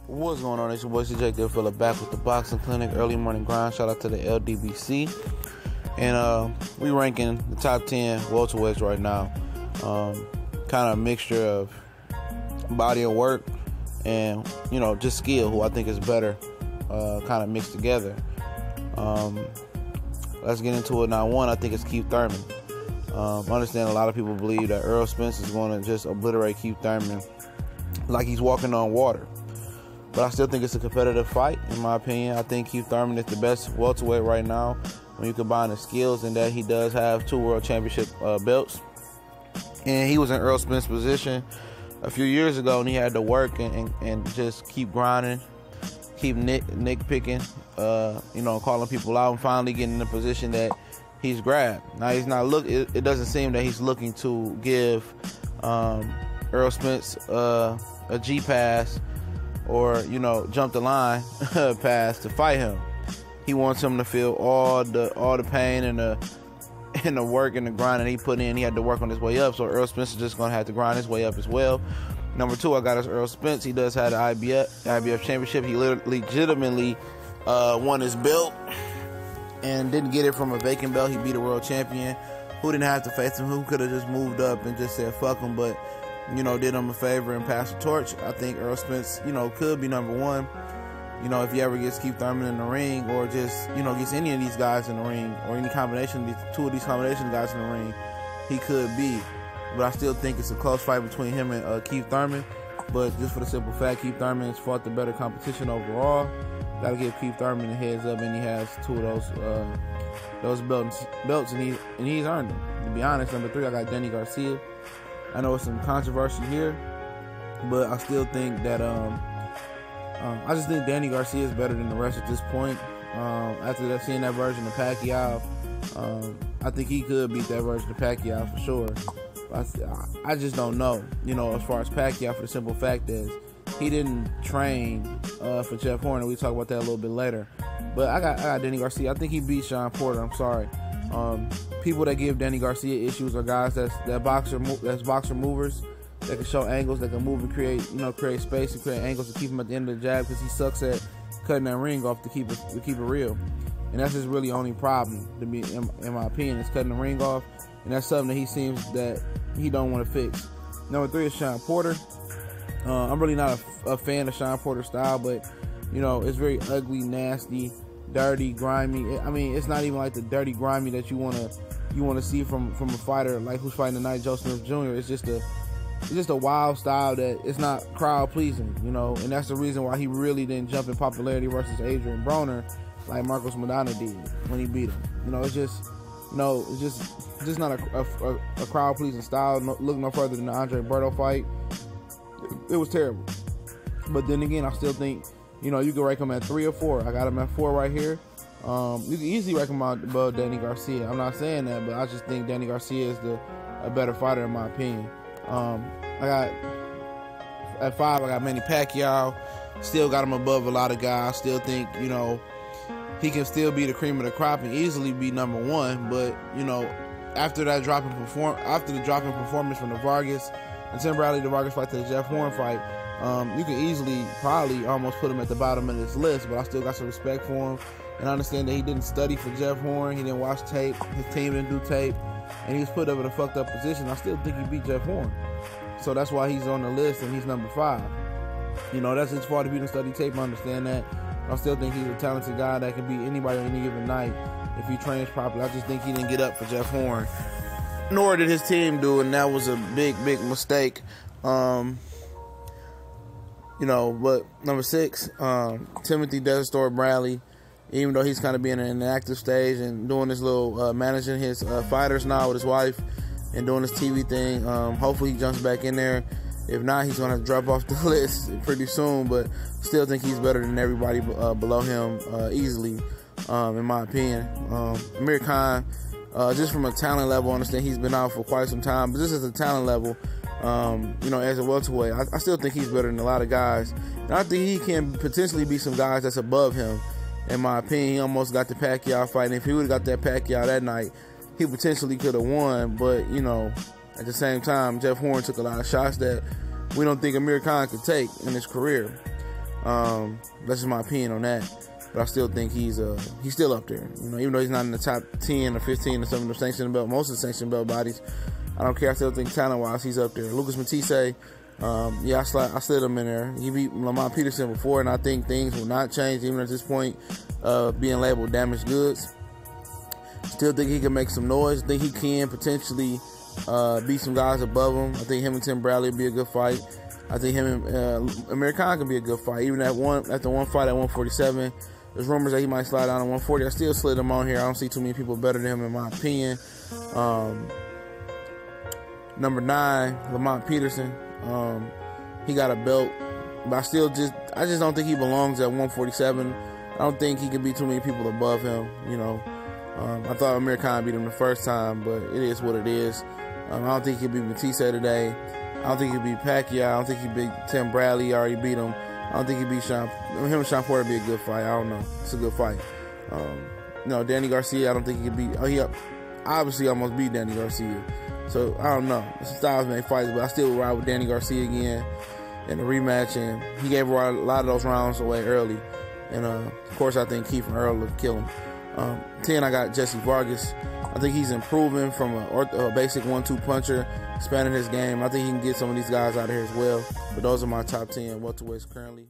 What's going on? It's your boy CJ Deerfella back with the Boxing Clinic Early Morning Grind. Shout out to the LDBC. And we ranking the top 10 welterweights right now. Kind of a mixture of body of work and, just skill, who I think is better, kind of mixed together. Let's get into it now. One, I think it's Keith Thurman. I understand a lot of people believe that Errol Spence is going to just obliterate Keith Thurman like he's walking on water. But I still think it's a competitive fight, in my opinion. I think Keith Thurman is the best welterweight right now when you combine the skills, and that he does have 2 world championship belts. And he was in Errol Spence's position a few years ago, and he had to work and just keep grinding, keep nitpicking, calling people out, and finally getting in the position that he's grabbed. Now, he's not it doesn't seem that he's looking to give Errol Spence a G pass or, jump the line pass to fight him. He wants him to feel all the pain and the work and the grind that he put in. He had to work on his way up, so Errol Spence is just going to have to grind his way up as well. Number 2, I got us Errol Spence. He does have the IBF championship. He legitimately won his belt and didn't get it from a vacant belt. He beat a world champion who didn't have to face him, who could have just moved up and just said fuck him, but did him a favor and passed the torch. I think Errol Spence, could be number 1. If he ever gets Keith Thurman in the ring, or just, gets any of these guys in the ring, or any combination, 2 of these combination guys in the ring, he could be. But I still think it's a close fight between him and Keith Thurman. But just for the simple fact, Keith Thurman has fought the better competition overall. Got to give Keith Thurman a heads up, and he has 2 of those belts, and he's earned them. To be honest, number 3, I got Danny Garcia. I know it's some controversy here, but I still think that I just think Danny Garcia is better than the rest at this point. After seeing that version of Pacquiao, I think he could beat that version of Pacquiao for sure. But I just don't know, as far as Pacquiao, for the simple fact is he didn't train for Jeff Horner. We talk about that a little bit later. But I got Danny Garcia. I think he beat Shawn Porter. I'm sorry. People that give Danny Garcia issues are guys that's boxer movers, that can show angles, that can move and create space and create angles to keep him at the end of the jab, because he sucks at cutting that ring off to keep it real. And that's his really only problem, to me, in my opinion, is cutting the ring off. And that's something that he seems that he don't want to fix. Number 3 is Shawn Porter. I'm really not a fan of Shawn Porter's style, but it's very ugly, nasty, dirty, grimy. I mean, it's not even like the dirty, grimy that you want to see from a fighter like who's fighting tonight, Joe Smith Jr. It's just a wild style that it's not crowd pleasing, and that's the reason why he really didn't jump in popularity versus Adrian Broner like Marcos Maidana did when he beat him. It's just not a crowd pleasing style. Look no further than the Andre Berto fight. It was terrible. But then again, I still think you can rank him at 3 or 4. I got him at 4 right here. You can easily rank him above Danny Garcia. I'm not saying that, but I just think Danny Garcia is a better fighter in my opinion. I got at 5, I got Manny Pacquiao. Still got him above a lot of guys. Still think, he can still be the cream of the crop and easily be number 1. But, after the dropping performance from the Vargas and Tim Bradley, the Vargas fight to the Jeff Horn fight, you can easily probably almost put him at the bottom of this list. But I still got some respect for him, and I understand that he didn't study for Jeff Horn. He didn't watch tape. His team didn't do tape. And he was put up in a fucked up position. I still think he beat Jeff Horn. So that's why he's on the list and he's number 5. That's his fault if he didn't study tape. I understand that. I still think he's a talented guy that can beat anybody on any given night if he trains properly. I just think he didn't get up for Jeff Horn. Nor did his team do, and that was a big, big mistake. But number 6, Timothy Destor Bradley. Even though he's kind of being in an active stage and doing his little managing his fighters now with his wife and doing his TV thing. Hopefully he jumps back in there. If not, he's going to drop off the list pretty soon, but still think he's better than everybody below him easily, in my opinion. Amir Khan, just from a talent level, I understand he's been out for quite some time, but just as a talent level, as a welterweight, I still think he's better than a lot of guys. And I think he can potentially be some guys that's above him. In my opinion, he almost got the Pacquiao fight. And if he would have got that Pacquiao that night, he potentially could have won. But, at the same time, Jeff Horn took a lot of shots that we don't think Amir Khan could take in his career. That's just my opinion on that. But I still think he's still up there. You know, even though he's not in the top 10 or 15 or some of the sanctioned belt, most of the sanctioned belt bodies, I don't care. I still think talent-wise, he's up there. Lucas Matisse, I slid him in there. He beat Lamont Peterson before, and I think things will not change even at this point, being labeled damaged goods. Still think he can make some noise. I think he can potentially beat some guys above him. I think him and Tim Bradley would be a good fight. I think him and Amir Khan can be a good fight. Even after one fight at 147, there's rumors that he might slide down to 140. I still slid him on here. I don't see too many people better than him in my opinion. Number 9, Lamont Peterson. He got a belt, but I just don't think he belongs at 147. I don't think he can beat too many people above him. You know, I thought Amir Khan beat him the first time, but it is what it is. I don't think he can beat Matisse today. I don't think he beat Pacquiao. I don't think he beat Tim Bradley. He already beat him. I don't think he beat Shawn. Him and Shawn Porter would be a good fight. I don't know. It's a good fight. Danny Garcia, I don't think he could beat. He obviously almost beat Danny Garcia. So, I don't know. It's a styles make fights, but I still would ride with Danny Garcia again in the rematch. And he gave a lot of those rounds away early. And, of course, I think Keith and Earl would kill him. 10, I got Jesse Vargas. I think he's improving from a basic 1-2 puncher, expanding his game. I think he can get some of these guys out of here as well. But those are my top 10 welterweights currently.